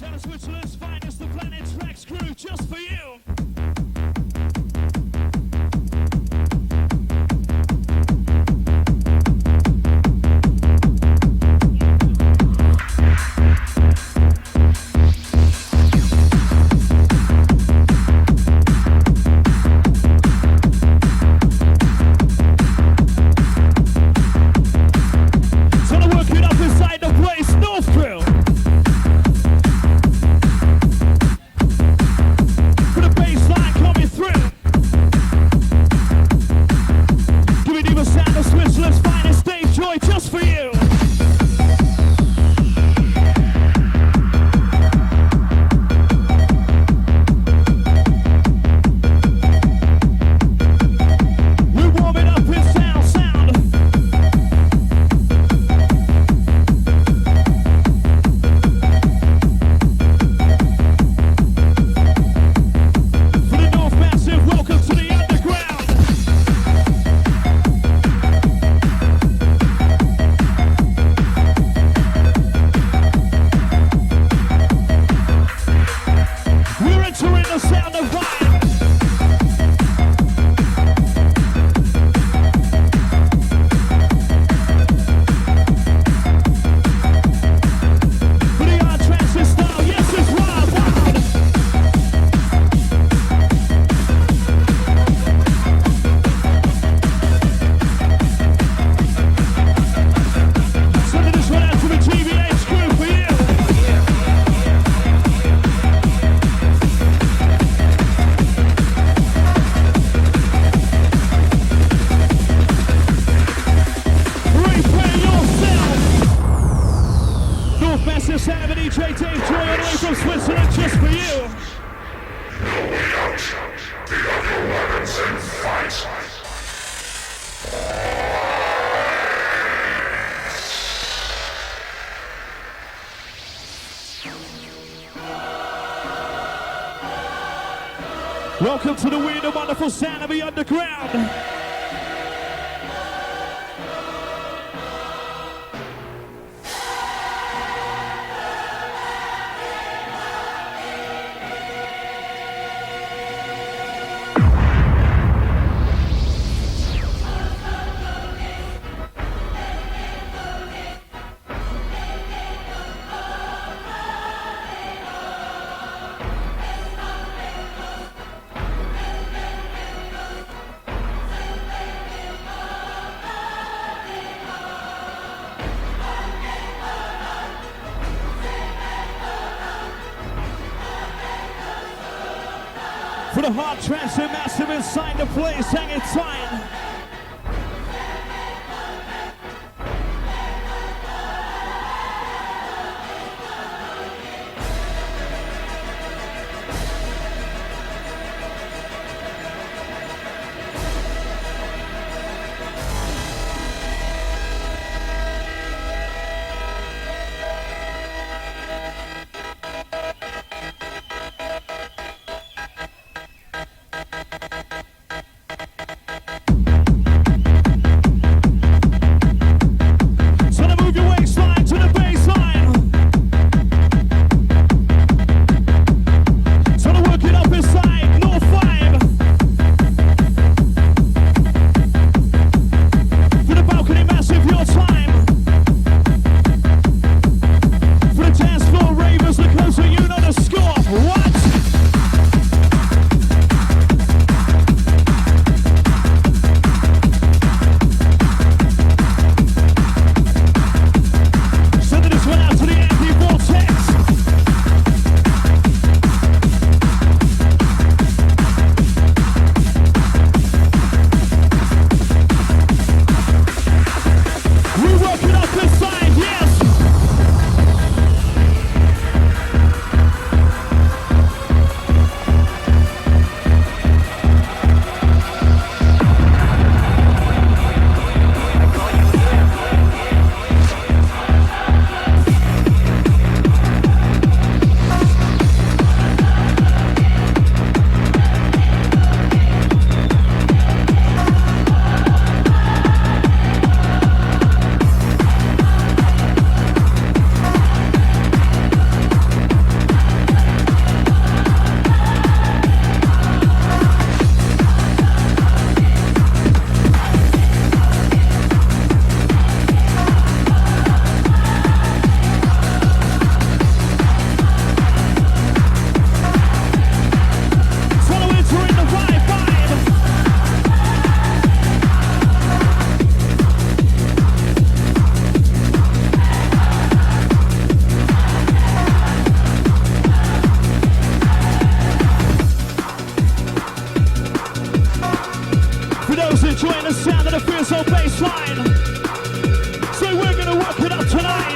Sound of Switzerland's finest, the Planet Tracks crew, just for you. Welcome to the weird and wonderful sound of the underground. For the hard trance and massive inside the place, hanging tight. For those enjoying the sound of the Feel So bass line. So we're gonna work it up tonight.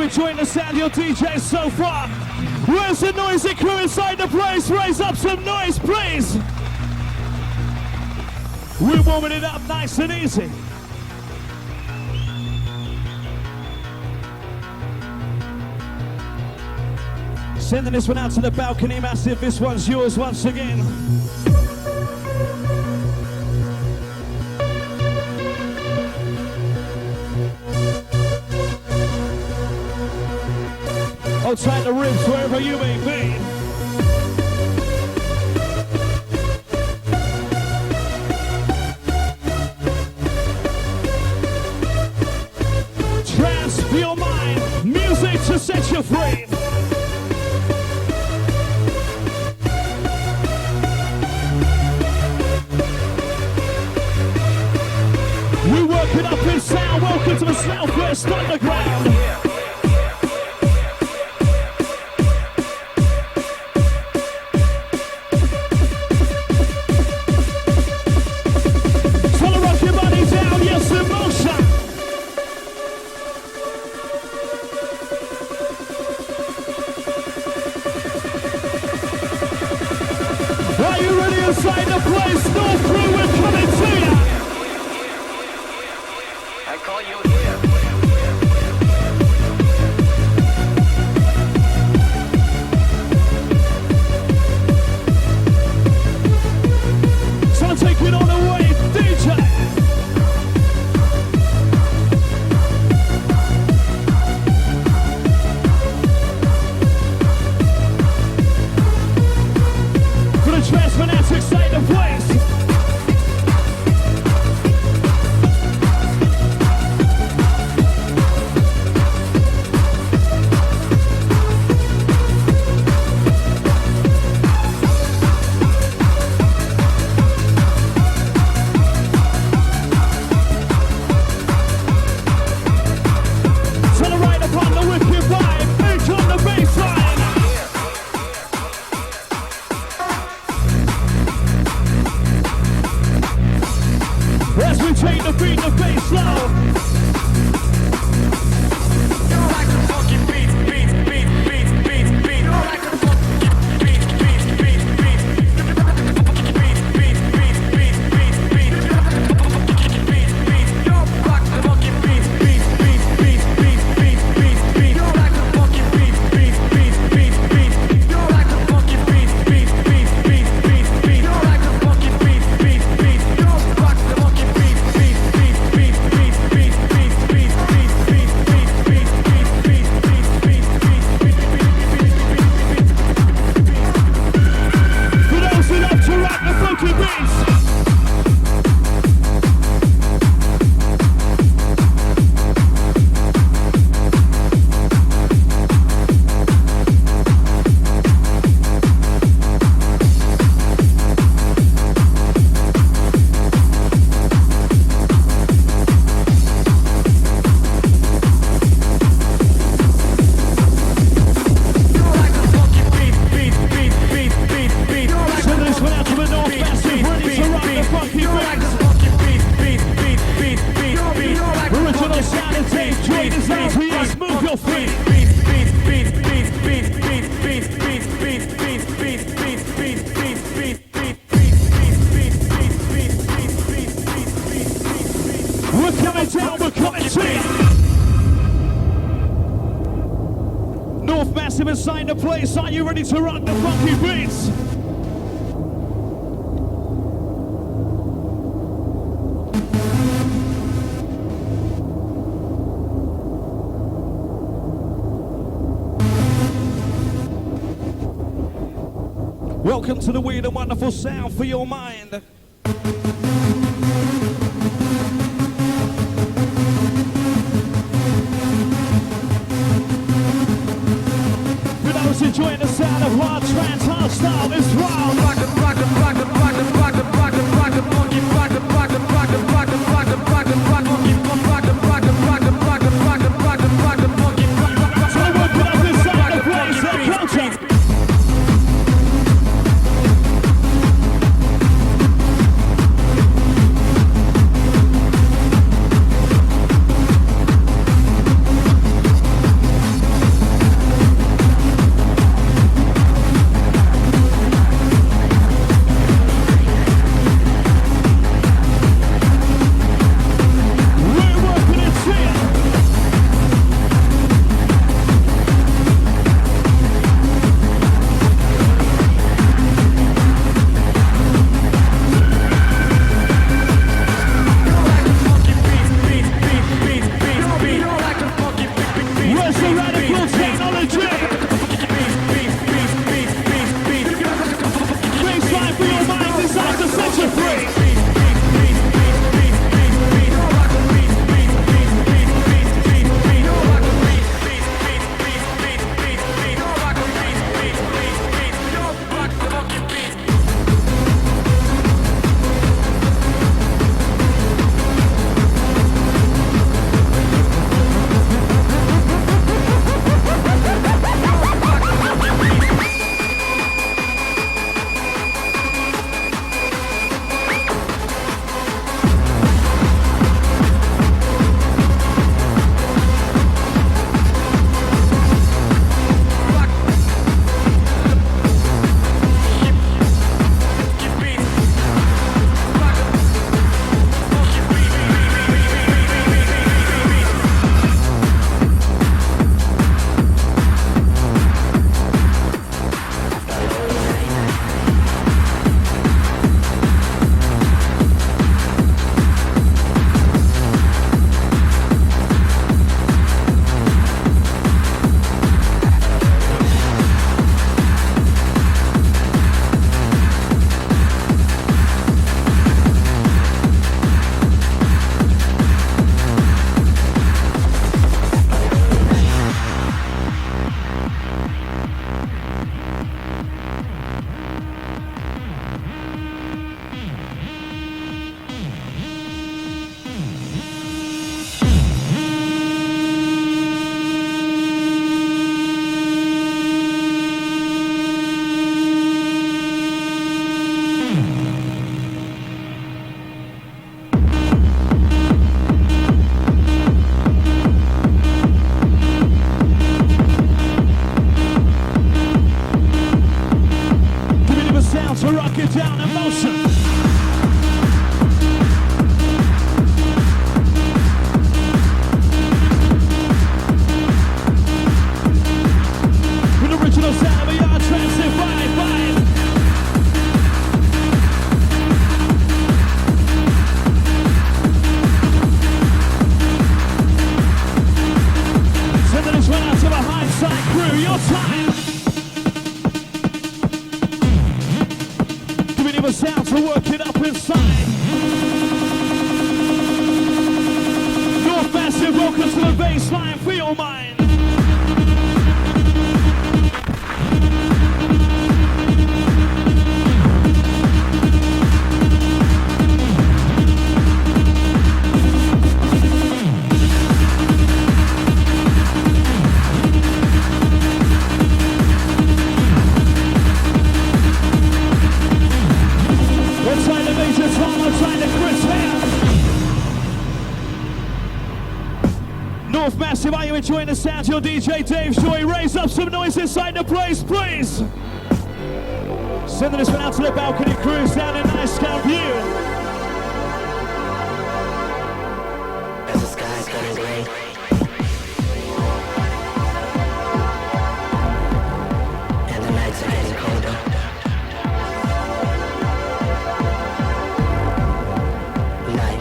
Enjoying the sound of your DJ so far? Where's the noisy crew inside the place? Raise up some noise, please. We're warming it up nice and easy. Sending this one out to the balcony massive. This one's yours once again. Outside the ribs, wherever you may be. Trance for your mind, music to set you free. We work it up in sound. Welcome to the Southwest Underground. Inside the place, North Crew, we're coming to ya. I call you here. So take it on away, DJ. For the trance fanatics, inside the place. We're coming down, we're coming to you. North Massive inside the place. Are you ready to rock the funky beats? Welcome to the weird and wonderful sound for your mind. For those enjoying the sound of hard trance, hard style, it's wild. Rock it, rock it, rock it, rock it, rock it, rock it, rock it, funky, rock it, rock it, rock it, rock it, rock it, rock it, rock it, funky, rock it, rock it, rock it, rock it, rock it, rock it, rock it, funky, rock it, rock it. So we're put up inside the place, let's go. you're enjoying the sound, your DJ Dave Joy, raise up some noise inside the place, please. Sending this one out to the balcony crews down in Nice Camp View. As the sky's turning gray, and the nights are getting colder. Night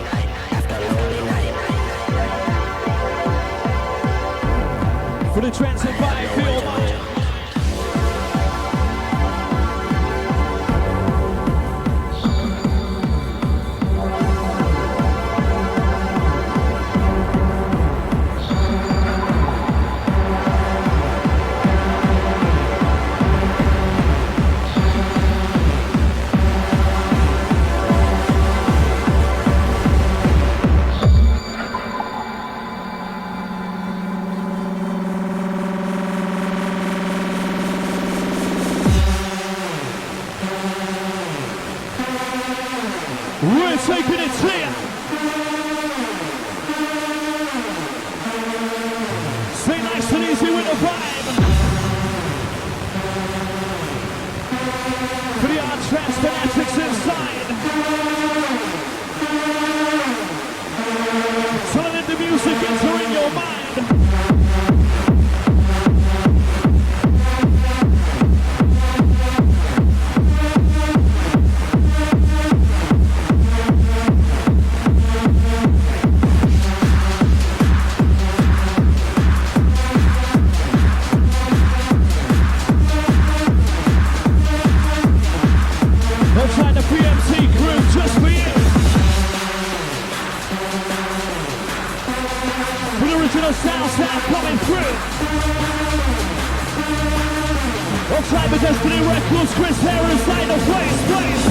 after a lonely night. For the trance and vibe, feel my. We're taking it here. Stay nice and easy with the vibe. For the art trance fanatics inside. Telling them the music entering your mind. Sound coming through. We'll try the Destiny Records, Chris Hare inside the place, please.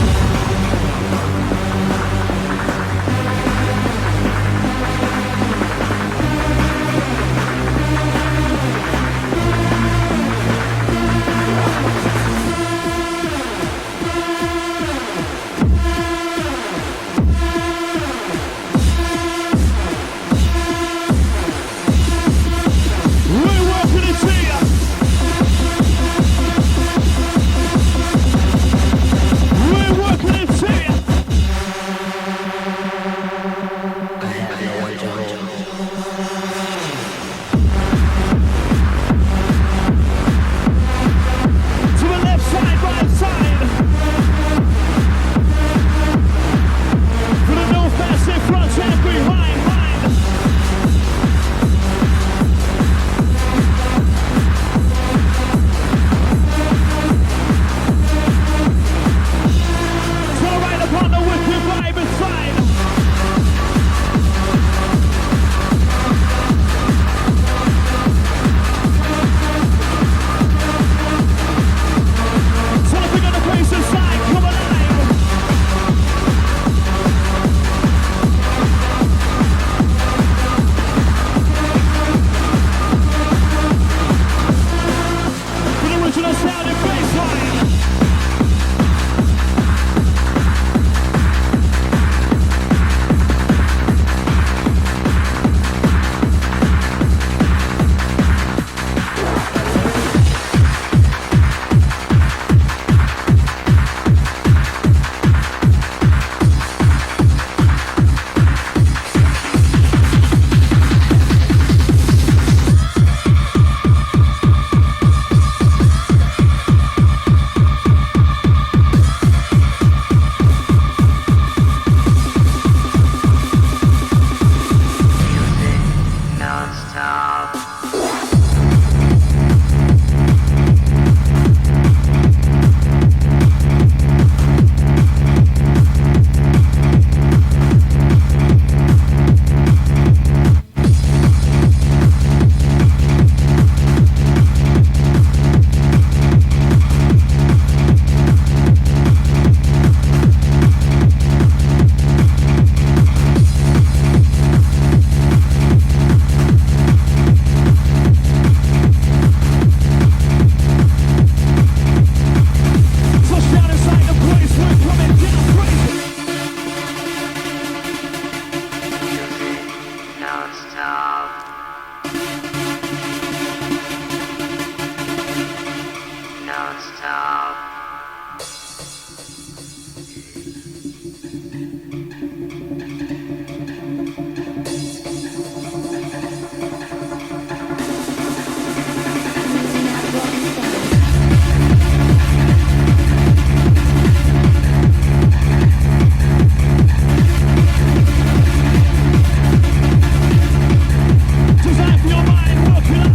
Design for your mind, work it up.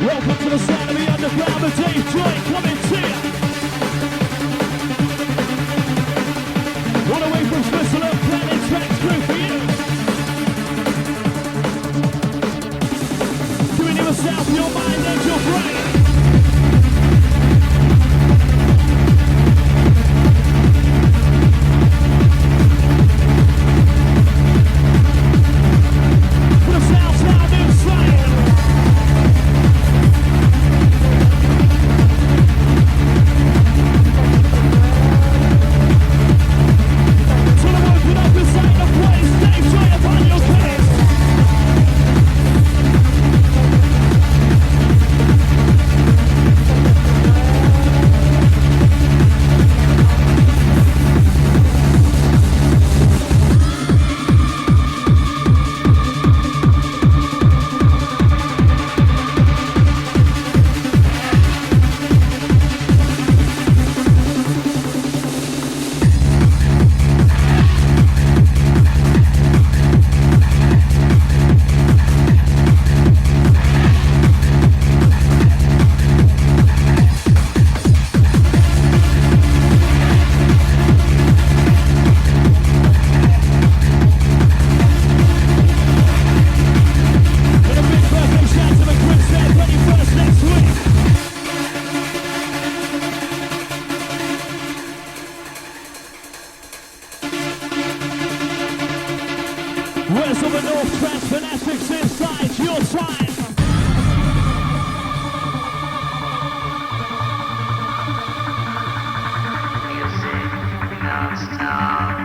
Welcome to the sound of the underground, the Dave Joy coming to you. All the way from Switzerland, Planet Tracks crew for you. Giving you a sound for your mind and your brain. For the sound inside. Where's all the North Trans fanatics inside your time? Music non-stop.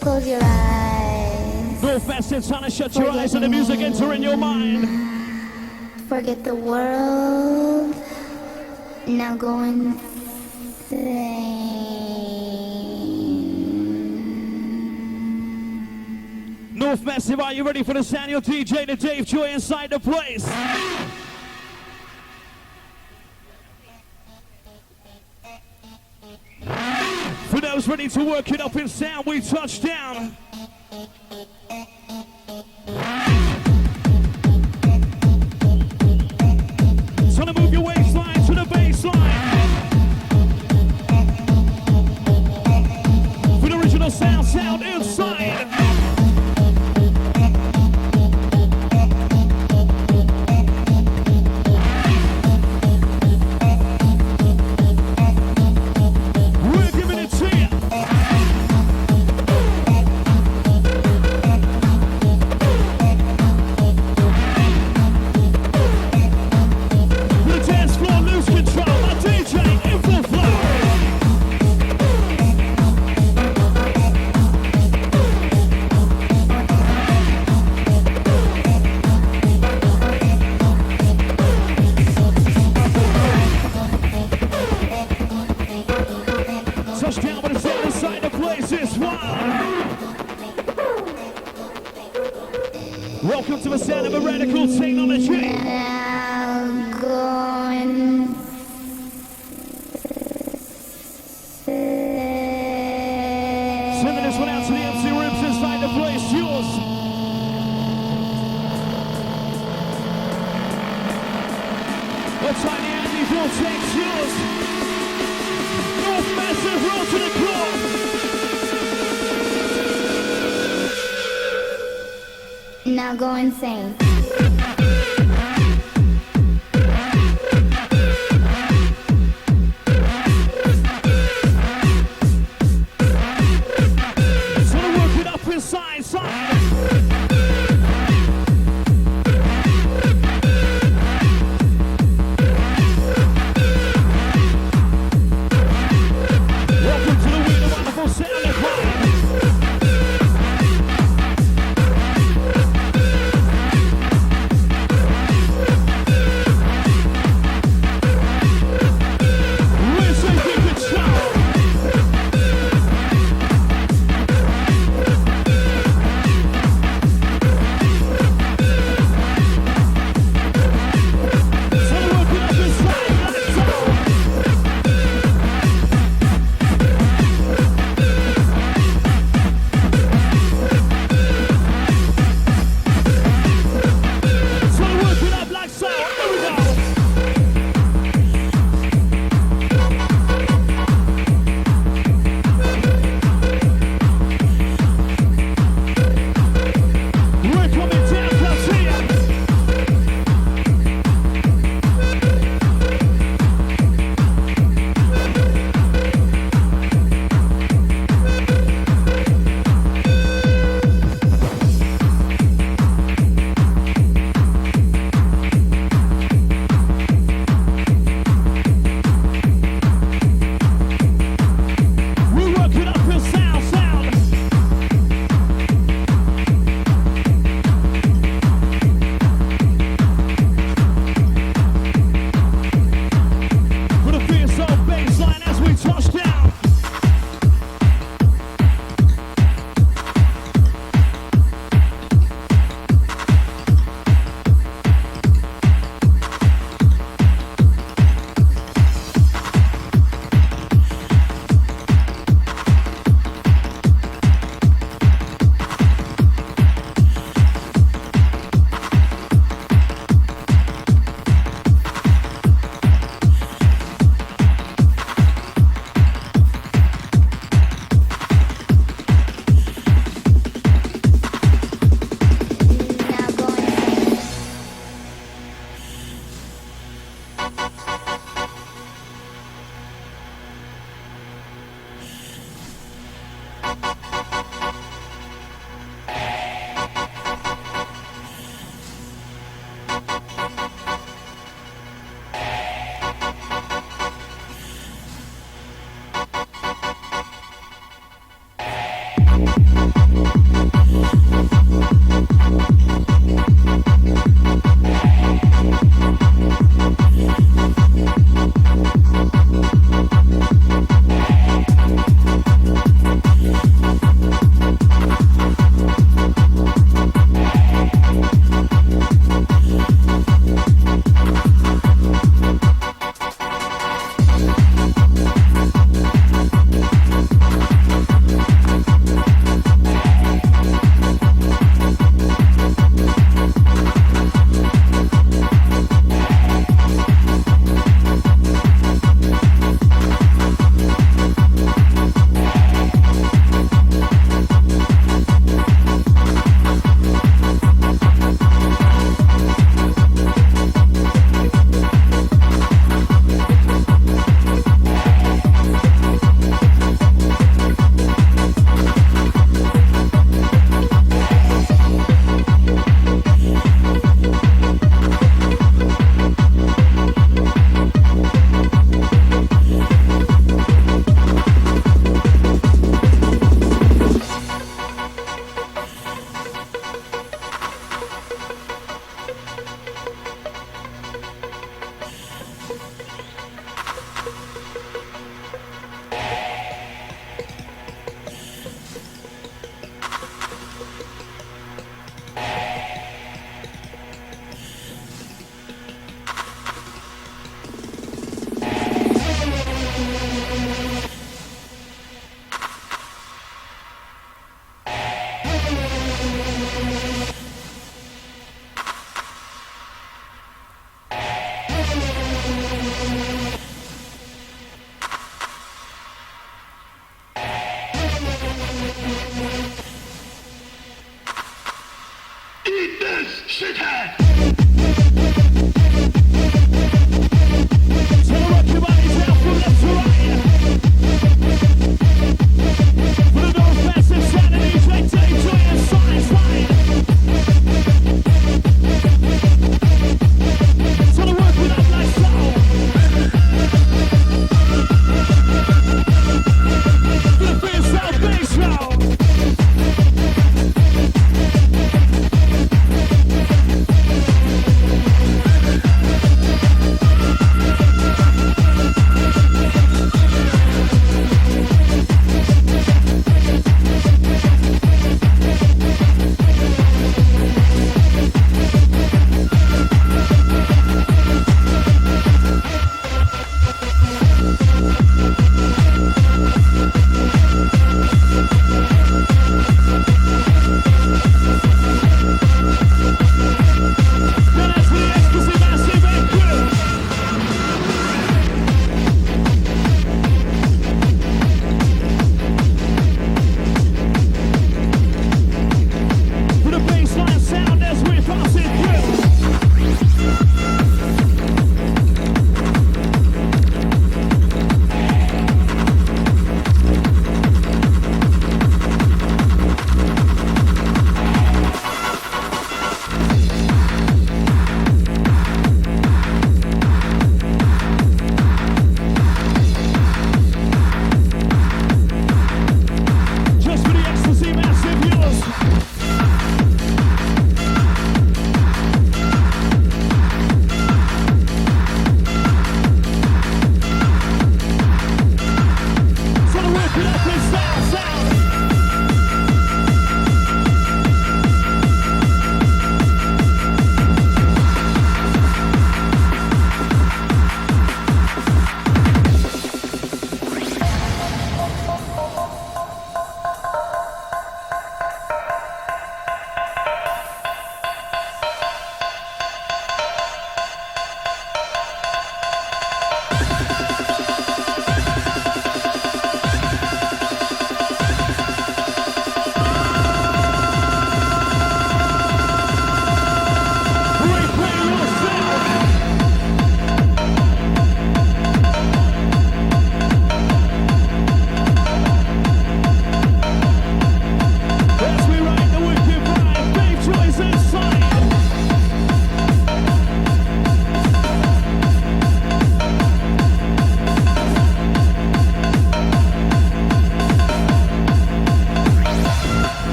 Close your eyes. Go fast and trying to shut your eyes and the music entering your mind. Forget the world. Now go insane. North Massive, are you ready for the sound? Your DJ, the Dave Joy inside the place. For those ready to work it up in sound, we touch down. So to move your waistline to the baseline. For the original sound inside. Welcome to the sound of a radical technology. Now going. Sending this one out to the MC rooms inside the place. Yours. A tiny Andy Vortex. Yours. North Massive. Roll to the clock. Now go insane. So work it up inside, side. Welcome to the week of wonderful sound and vibe. Eat this, shithead! So rock your bodies out from left to right. For the North Massive Saturdays, they take joy and science line. So the work without like soul. For the free South Bass round.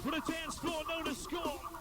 For the dance floor, know the score.